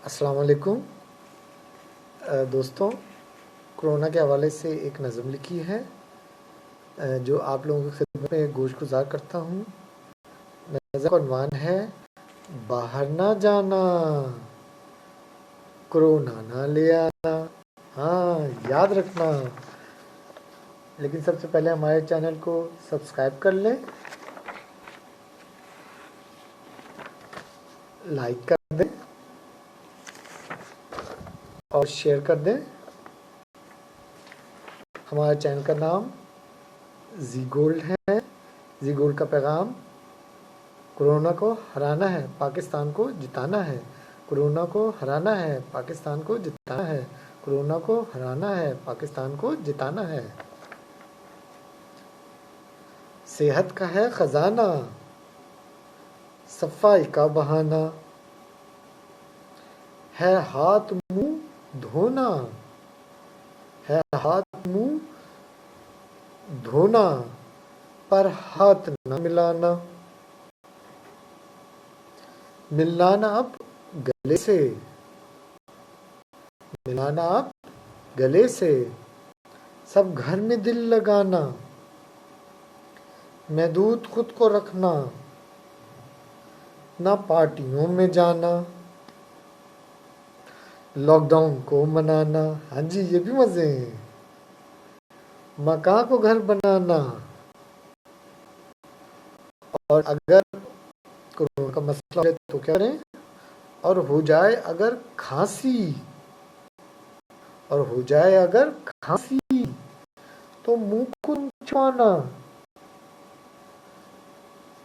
अस्सलाम वालेकुम दोस्तों। कोरोना के हवाले से एक नज़म लिखी है जो आप लोगों की खिदमत में गोश गुजार करता हूँ। नज़म का उन्वान है बाहर ना जाना, कोरोना ना ले आना। हाँ, याद रखना। लेकिन सबसे पहले हमारे चैनल को सब्सक्राइब कर लें, लाइक कर दें और शेयर कर दें। हमारे चैनल का नाम जी गोल्ड है। जी गोल्ड का पैगाम कोरोना को हराना है, पाकिस्तान को जिताना है। कोरोना को हराना है, पाकिस्तान को जिताना है। कोरोना को हराना है, पाकिस्तान को जिताना है। सेहत का है खजाना, सफाई का बहाना है। हाथ मुंह धोना है, हाथ मुंह धोना, पर हाथ न मिलाना। मिलाना अब गले से, मिलाना अब गले से। सब घर में दिल लगाना, महदूद खुद को रखना, ना पार्टियों में जाना। लॉकडाउन को मनाना, हाँ जी ये भी मजे हैं। मकान को घर बनाना, और अगर कोरोना का मसला है तो क्या करें। और हो जाए अगर खांसी, और हो जाए अगर खांसी तो मुंह को छुआना,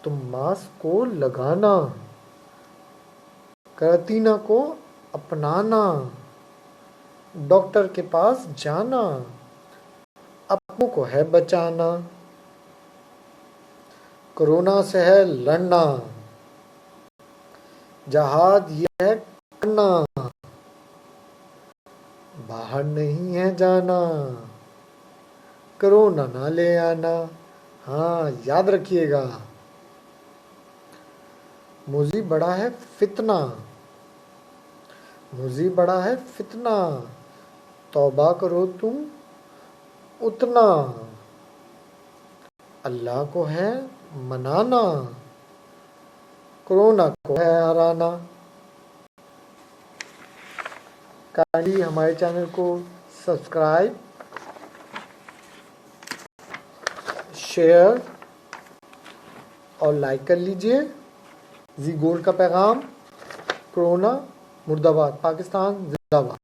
तो मास्क को लगाना, करतीना को अपनाना, डॉक्टर के पास जाना, अपनों को है बचाना। कोरोना से है लड़ना, जहाद ये है करना, बाहर नहीं है जाना, कोरोना ना ले आना। हाँ, याद रखिएगा। मुझे बड़ा है फितना, मुझे बड़ा है फितना, तौबा करो तुम उतना। अल्लाह को है मनाना, कोरोना को है हराना। काइंडली हमारे चैनल को सब्सक्राइब, शेयर और लाइक कर लीजिए। जी गोल्ड का पैगाम, कोरोना मुर्दाबाद, पाकिस्तान जिंदाबाद।